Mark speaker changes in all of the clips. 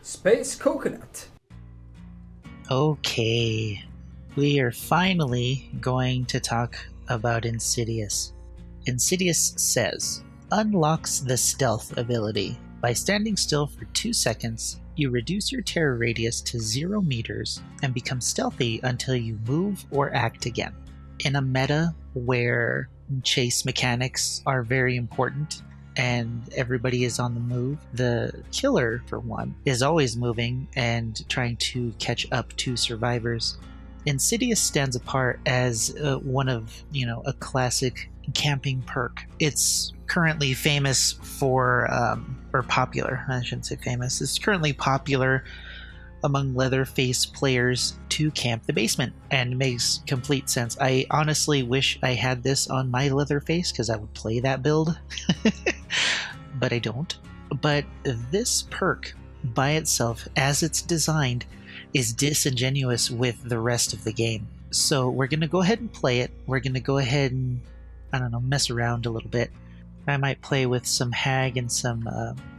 Speaker 1: Space Coconut.
Speaker 2: Okay, we are finally going to talk about Insidious. Insidious says, unlocks the stealth ability. By standing still for 2 seconds, you reduce your terror radius to 0 meters and become stealthy until you move or act again. In a meta where chase mechanics are very important and everybody is on the move, the killer, for one, is always moving and trying to catch up to survivors. Insidious stands apart as one of, a classic camping perk. It's currently famous for, or popular, I shouldn't say famous, it's currently popular among Leatherface players to camp the basement, and makes complete sense. I honestly wish I had this on my Leatherface because I would play that build, but I don't. But this perk by itself, as it's designed, is disingenuous with the rest of the game. So we're going to go ahead and play it. We're going to go ahead and, mess around a little bit. I might play with some Hag and some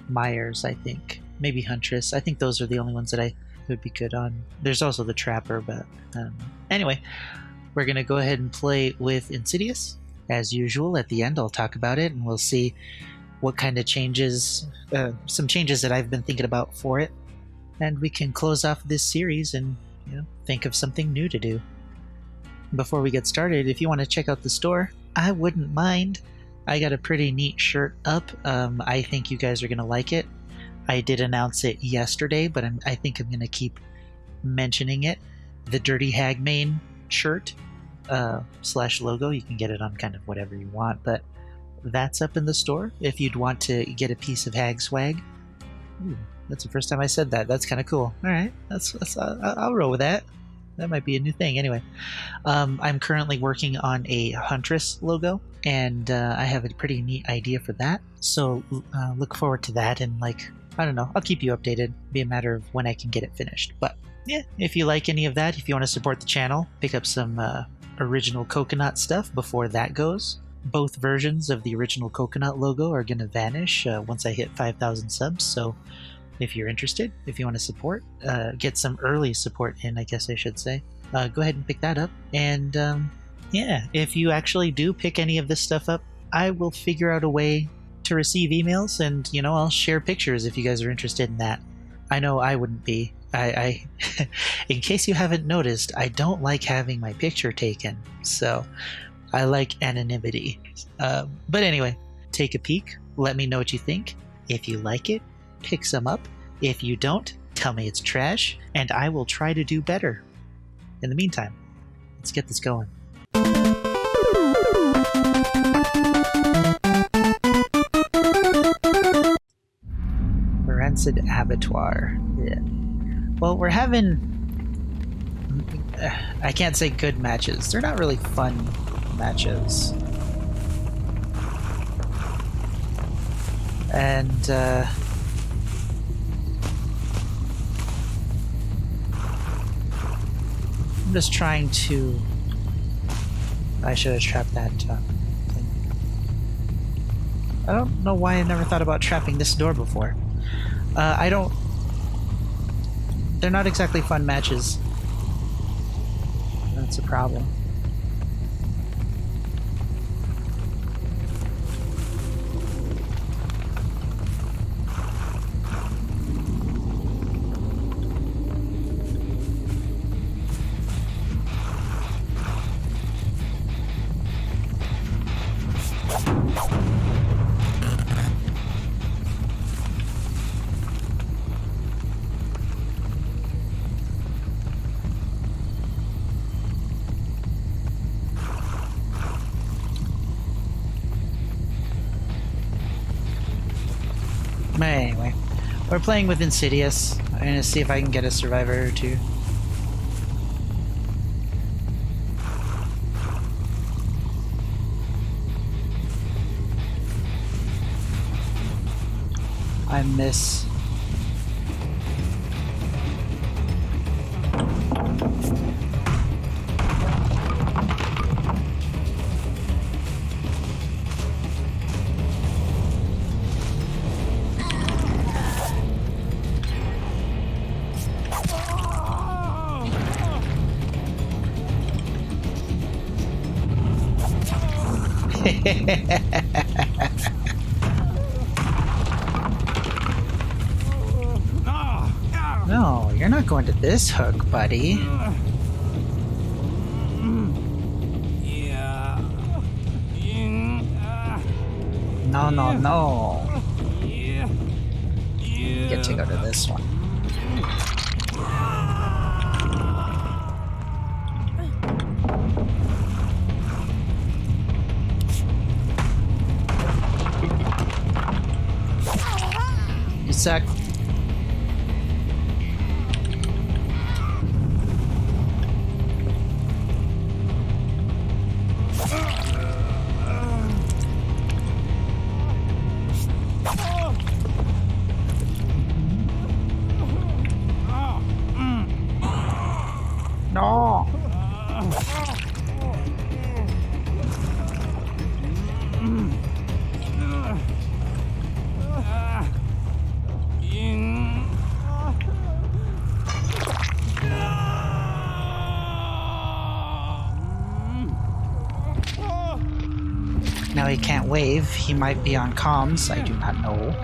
Speaker 2: Myers, I think. Maybe Huntress. I think those are the only ones that I would be good on. There's also the Trapper, but I don't know. Anyway, we're going to go ahead and play with Insidious. As usual, at the end I'll talk about it and we'll see what kind of changes, some changes that I've been thinking about for it. And we can close off this series and think of something new to do. Before we get started, if you want to check out the store, I wouldn't mind. I got a pretty neat shirt up. I think you guys are going to like it. I did announce it yesterday, but I think I'm going to keep mentioning it. The Dirty Hag Main shirt / logo. You can get it on kind of whatever you want, but that's up in the store if you'd want to get a piece of Hag swag. Ooh, that's the first time I said that. That's kind of cool. All right, I'll roll with that. That might be a new thing. Anyway, I'm currently working on a Huntress logo, and I have a pretty neat idea for that. So look forward to that, and I'll keep you updated. Be a matter of when I can get it finished. But yeah, if you like any of that, if you want to support the channel, pick up some original Coconut stuff before that goes. Both versions of the original Coconut logo are going to vanish once I hit 5,000 subs. So if you're interested, if you want to support, get some early support in, I guess I should say, go ahead and pick that up. And yeah, if you actually do pick any of this stuff up, I will figure out a way to receive emails, and I'll share pictures if you guys are interested in that. I know I wouldn't be. I in case you haven't noticed, I don't like having my picture taken, so I like anonymity. But anyway, take a peek, let me know what you think. If you like it, pick some up. If you don't, tell me it's trash, and I will try to do better. In the meantime, let's get this going. Rancid Abattoir. Yeah. Well, we're having, I can't say good matches. They're not really fun matches. And I'm just trying to, I should have trapped that thing. I don't know why I never thought about trapping this door before. They're not exactly fun matches. That's a problem. Anyway, we're playing with Insidious. I'm gonna see if I can get a survivor or two. I miss. No, you're not going to this hook, buddy. No, no, no. You get to go to this one. You suck. No. Now he can't wave. He might be on comms. I do not know.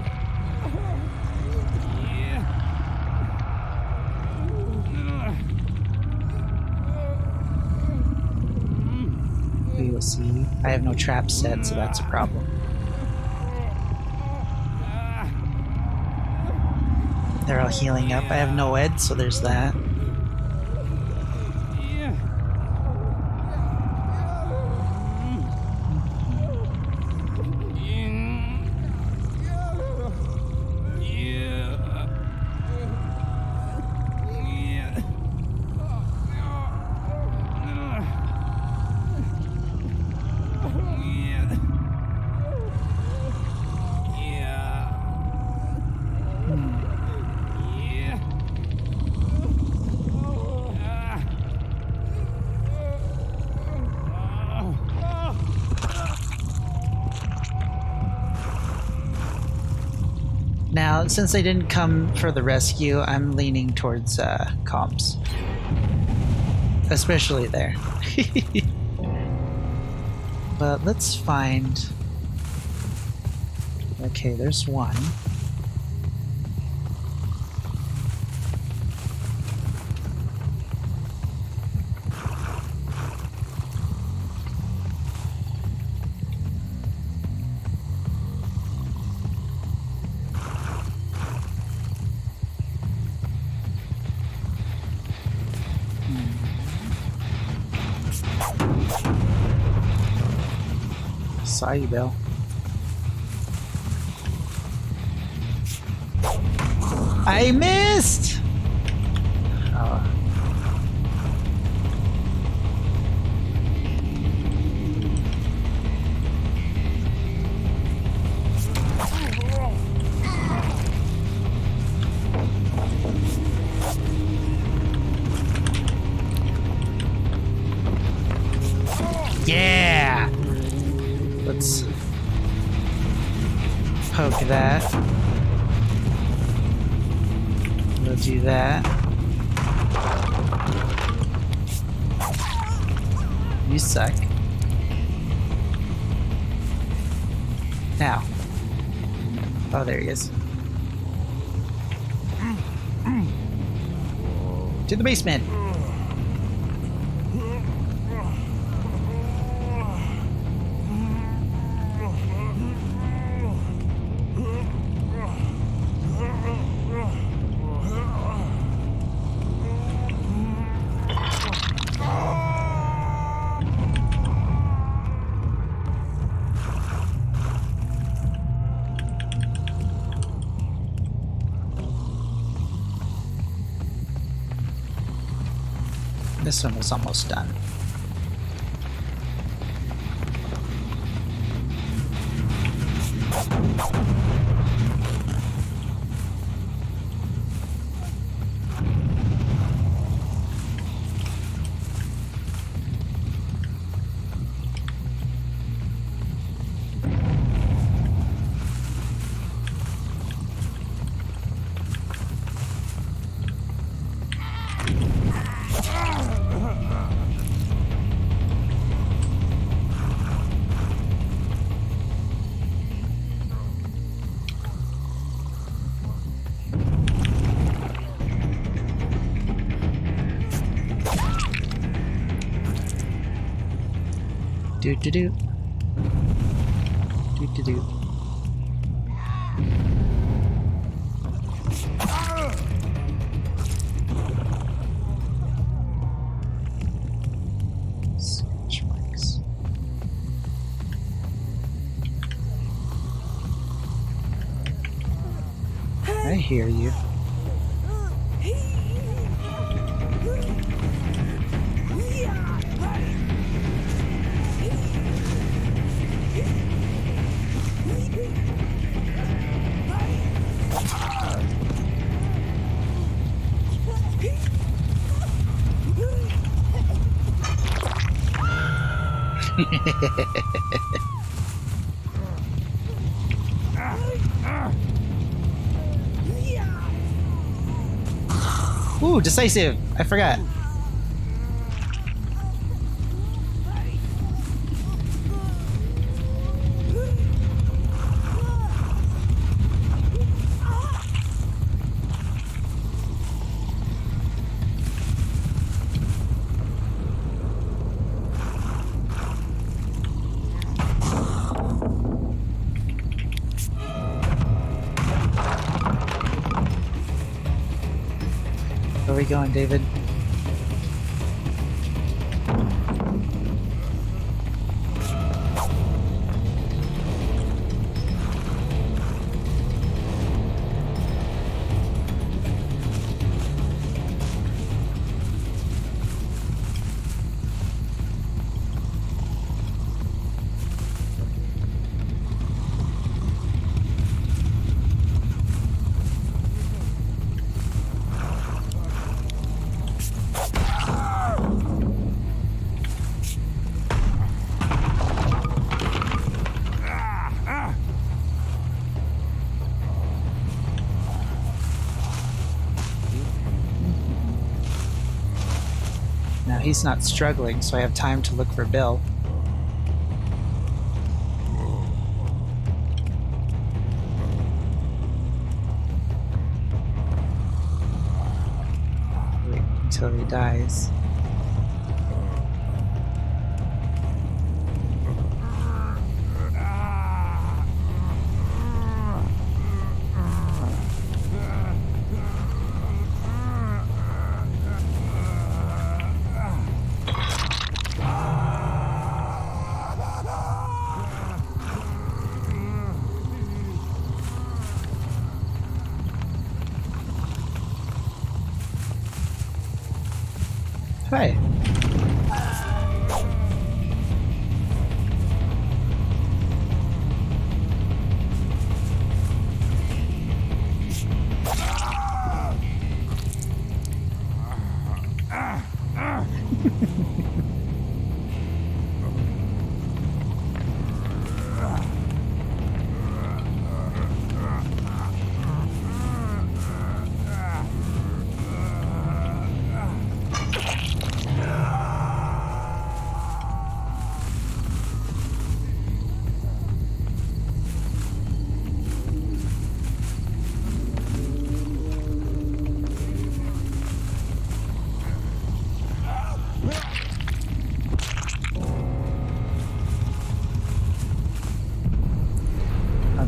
Speaker 2: We will see. I have no trap set, so that's a problem. They're all healing up. I have no ed, so there's that. Now, since they didn't come for the rescue, I'm leaning towards comms. Especially there. But let's find... Okay, there's one. Saw you, Bill. I missed! Oh. Yeah! Let's poke that. We'll do that. You suck. Now. Oh, there he is. To the basement. This one is almost done. Do do do. Do do do. Sketch marks. I hear you. Ooh, decisive! I forgot. Where are we going, David? Now he's not struggling, so I have time to look for Bill. Wait until he dies. Hi.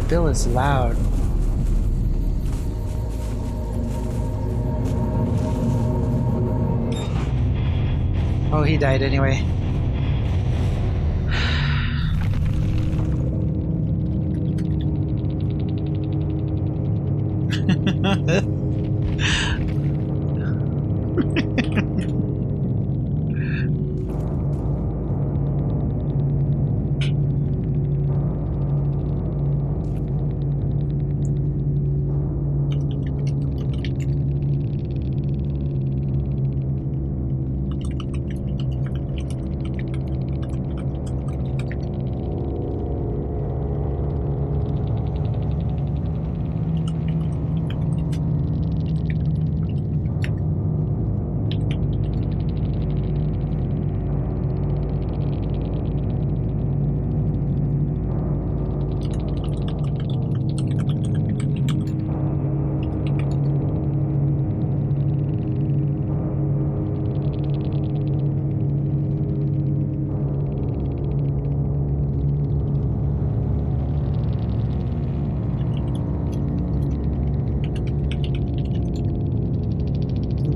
Speaker 2: Bill is loud. Oh, he died anyway.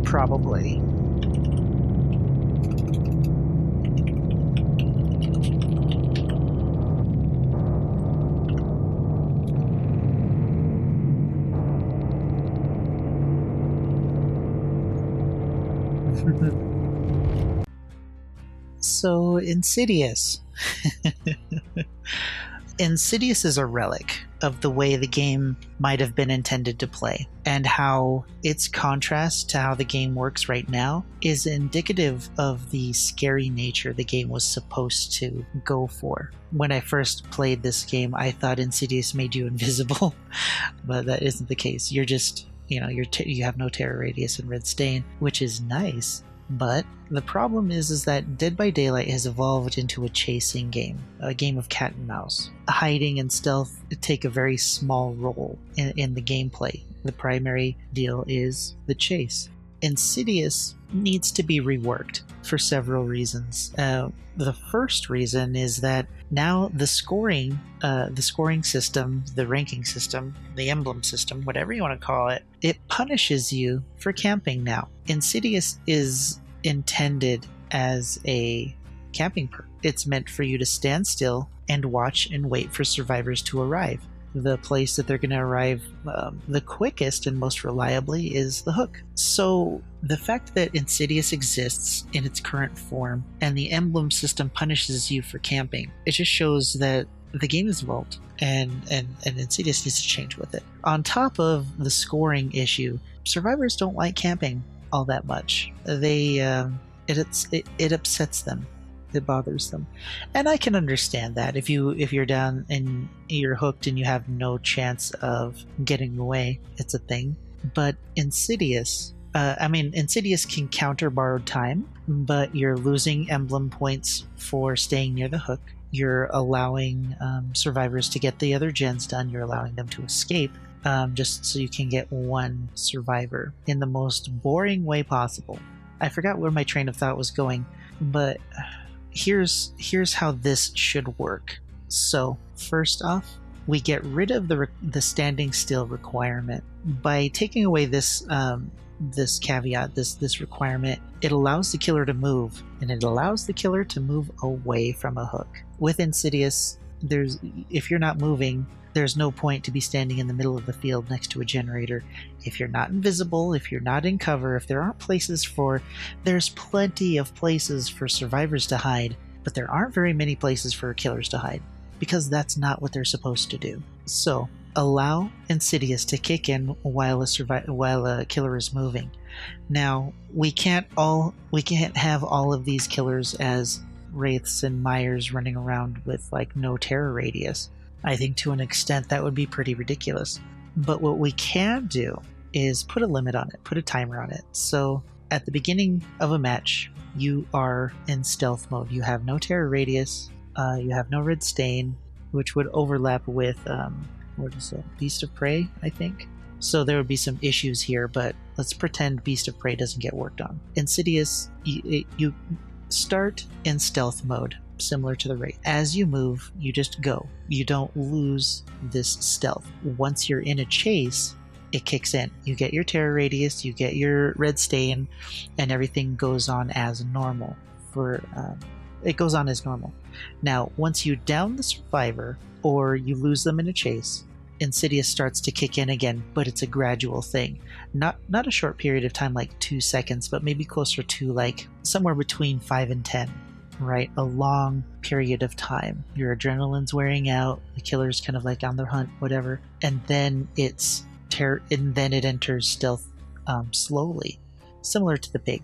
Speaker 2: Probably. So, Insidious. Insidious is a relic of the way the game might have been intended to play, and how its contrast to how the game works right now is indicative of the scary nature the game was supposed to go for. When I first played this game, I thought Insidious made you invisible, but that isn't the case. You're just, you have no terror radius and red stain, which is nice. But the problem is that Dead by Daylight has evolved into a chasing game, a game of cat and mouse. Hiding and stealth take a very small role in the gameplay. The primary deal is the chase. Insidious needs to be reworked for several reasons. The first reason is that now the scoring system, the ranking system, the emblem system, whatever you want to call it, it punishes you for camping now. Insidious is intended as a camping perk. It's meant for you to stand still and watch and wait for survivors to arrive. The place that they're going to arrive the quickest and most reliably is the hook. So the fact that Insidious exists in its current form and the emblem system punishes you for camping, it just shows that the game is evolved and Insidious needs to change with it. On top of the scoring issue, survivors don't like camping all that much. It upsets them. It bothers them, and I can understand that if you're down and you're hooked and you have no chance of getting away, it's a thing. But Insidious can counter borrowed time, but you're losing emblem points for staying near the hook. You're allowing survivors to get the other gens done. You're allowing them to escape, just so you can get one survivor in the most boring way possible. I forgot where my train of thought was going, but here's how this should work. So first off, we get rid of the standing still requirement. By taking away this caveat, this requirement, it allows the killer to move, and it allows the killer to move away from a hook. With Insidious, if you're not moving, there's no point to be standing in the middle of the field next to a generator. If you're not invisible, if you're not in cover, if there aren't there's plenty of places for survivors to hide, but there aren't very many places for killers to hide, because that's not what they're supposed to do. So allow Insidious to kick in while a killer is moving. Now, we can't have all of these killers as wraiths and Myers running around with like no terror radius. I think to an extent that would be pretty ridiculous. But what we can do is put a limit on it, put a timer on it. So at the beginning of a match, you are in stealth mode. You have no terror radius, you have no red stain, which would overlap with what is it? Beast of Prey, I think. So there would be some issues here, but let's pretend Beast of Prey doesn't get worked on. Insidious, you start in stealth mode, similar to the Wraith. As you move, you just go. You don't lose this stealth. Once you're in a chase, it kicks in. You get your terror radius, you get your red stain, and everything goes on as normal. It goes on as normal. Now, once you down the survivor, or you lose them in a chase, Insidious starts to kick in again, but it's a gradual thing. Not a short period of time like 2 seconds, but maybe closer to like somewhere between 5 and 10, right? A long period of time. Your adrenaline's wearing out, the killer's kind of like on the hunt, whatever, and then it enters stealth slowly, similar to the pig,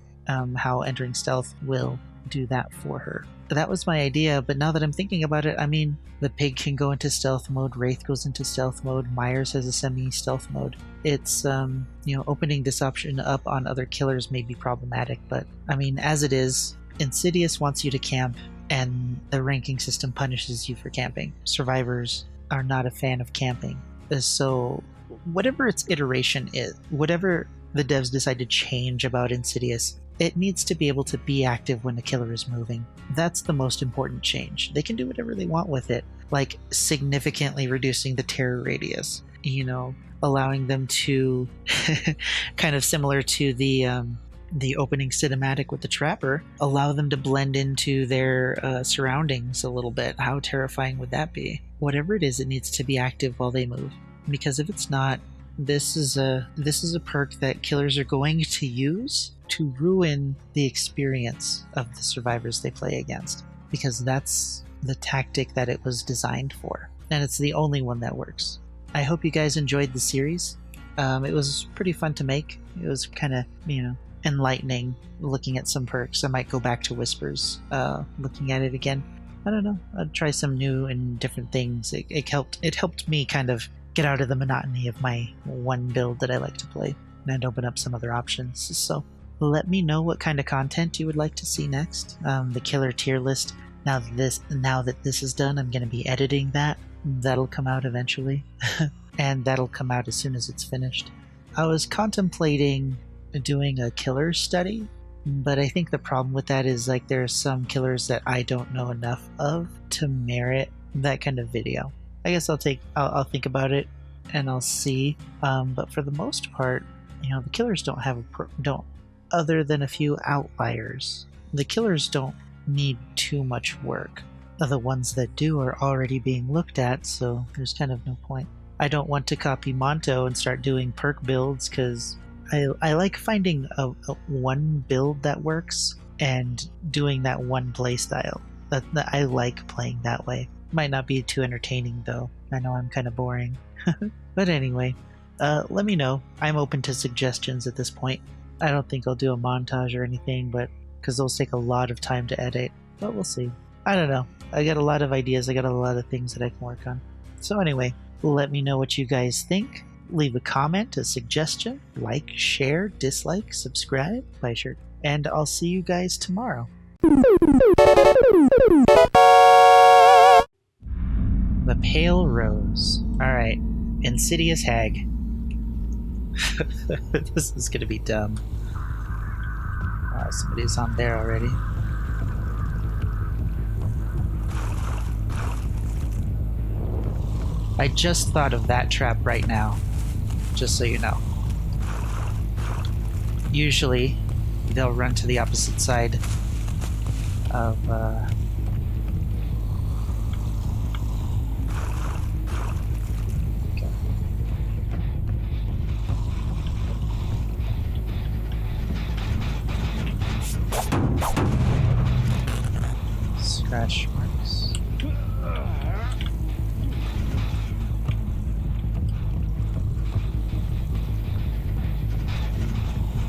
Speaker 2: how entering stealth will do that for her. That was my idea, but now that I'm thinking about it, I mean, the pig can go into stealth mode, Wraith goes into stealth mode, Myers has a semi-stealth mode. It's, opening this option up on other killers may be problematic, but I mean, as it is, Insidious wants you to camp, and the ranking system punishes you for camping. Survivors are not a fan of camping. So, whatever its iteration is, whatever the devs decide to change about Insidious, it needs to be able to be active when the killer is moving. That's the most important change. They can do whatever they want with it, like significantly reducing the terror radius, allowing them to kind of similar to the the opening cinematic with the trapper, allow them to blend into their surroundings a little bit. How terrifying would that be? Whatever it is, it needs to be active while they move, because if it's not, this is a perk that killers are going to use to ruin the experience of the survivors they play against, because that's the tactic that it was designed for, and it's the only one that works. I hope you guys enjoyed the series. It was pretty fun to make. It was kind of, enlightening looking at some perks. I might go back to Whispers, looking at it again. I don't know. I'd try some new and different things. It helped me kind of get out of the monotony of my one build that I like to play and open up some other options. So let me know what kind of content you would like to see next. The killer tier list. Now that this is done, I'm going to be editing that. That'll come out eventually. And that'll come out as soon as it's finished. I was contemplating doing a killer study, but I think the problem with that is like there are some killers that I don't know enough of to merit that kind of video. I guess I'll think about it and I'll see. But for the most part, the killers don't other than a few outliers. The killers don't need too much work. The ones that do are already being looked at, so there's kind of no point. I don't want to copy Monto and start doing perk builds because I like finding a one build that works and doing that one playstyle. I like playing that way. Might not be too entertaining though. I know I'm kind of boring. But anyway, let me know. I'm open to suggestions at this point. I don't think I'll do a montage or anything, but because those take a lot of time to edit. But we'll see. I don't know. I got a lot of ideas. I got a lot of things that I can work on. So anyway, let me know what you guys think. Leave a comment, a suggestion, like, share, dislike, subscribe, buy a shirt, and I'll see you guys tomorrow. The Pale Rose. Alright, Insidious Hag. This is gonna be dumb. Somebody's on there already. I just thought of that trap right now, just so you know. Usually, they'll run to the opposite side of, okay. Scratch marks.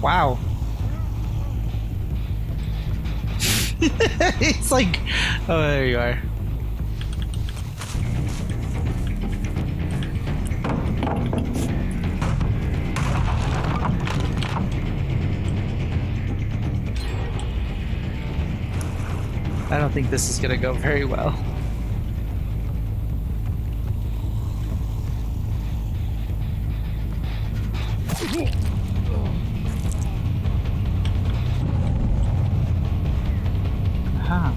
Speaker 2: Wow. It's like, oh, there you are. I don't think this is gonna go very well. Huh.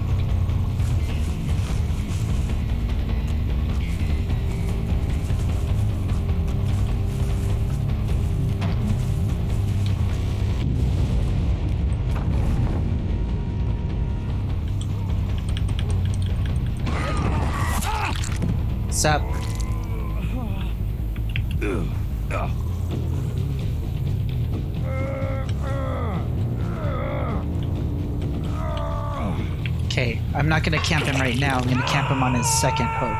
Speaker 2: Sup? Okay, I'm not gonna camp him right now. I'm gonna camp him on his second hook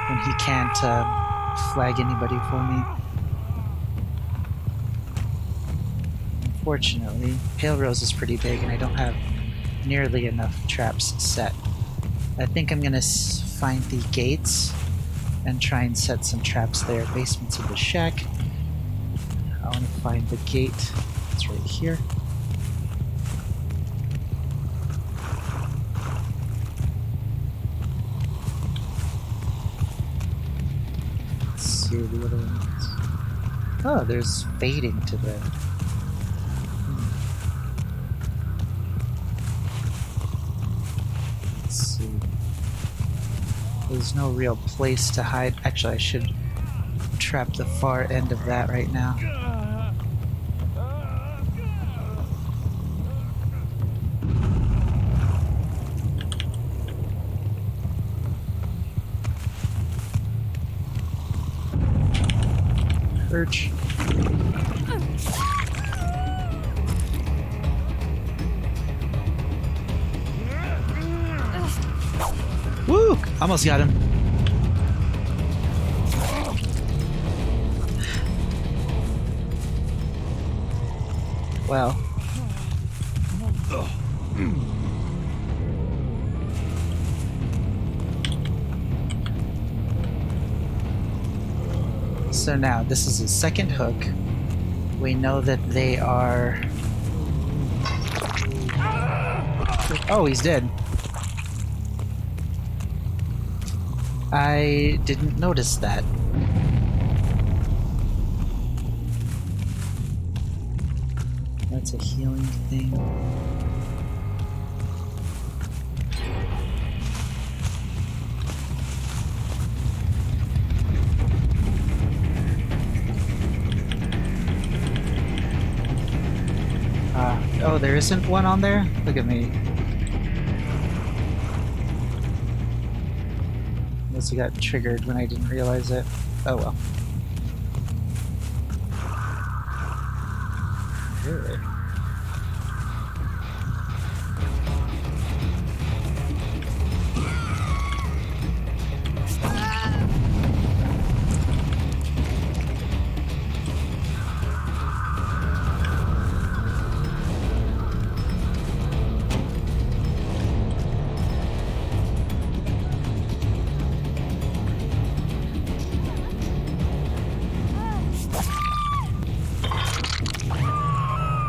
Speaker 2: when he can't flag anybody for me. Unfortunately, Pale Rose is pretty big and I don't have nearly enough traps set. I think I'm gonna find the gates and try and set some traps there. Basements of the shack. I want to find the gate. It's right here. Let's see the other ones. Oh, there's fading to the... Let's see. There's no real place to hide. Actually, I should trap the far end of that right now. Perch. Woo! Almost got him. Well. So now, this is his second hook. We know that they are... Oh, he's dead. I didn't notice that. That's a healing thing. Oh, there isn't one on there? Look at me. Unless it got triggered when I didn't realize it. Oh well. Really?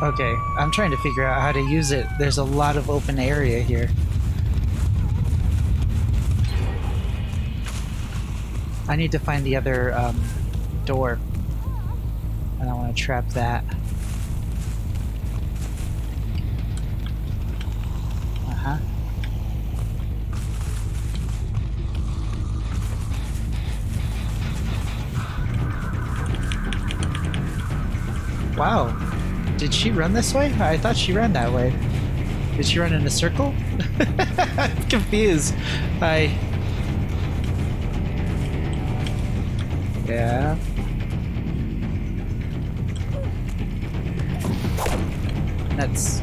Speaker 2: Okay, I'm trying to figure out how to use it. There's a lot of open area here. I need to find the other door. And I want to trap that. Uh-huh. Wow. Did she run this way? I thought she ran that way. Did she run in a circle? I'm confused. Yeah. That's...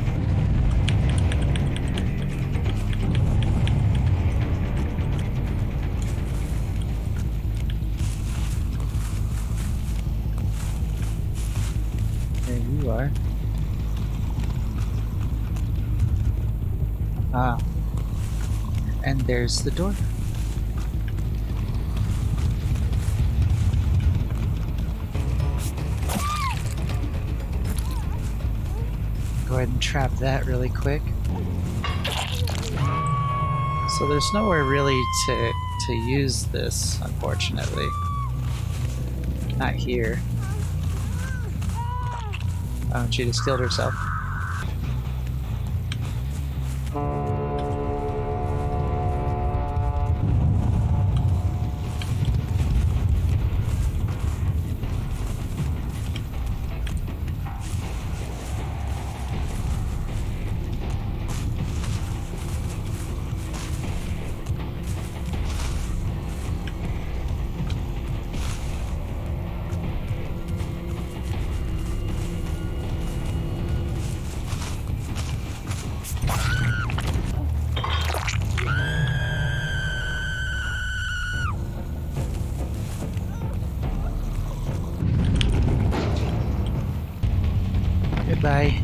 Speaker 2: There you are. Ah. And there's the door. Go ahead and trap that really quick. So there's nowhere really to use this, unfortunately. Not here. Oh, she just killed herself. Goodbye.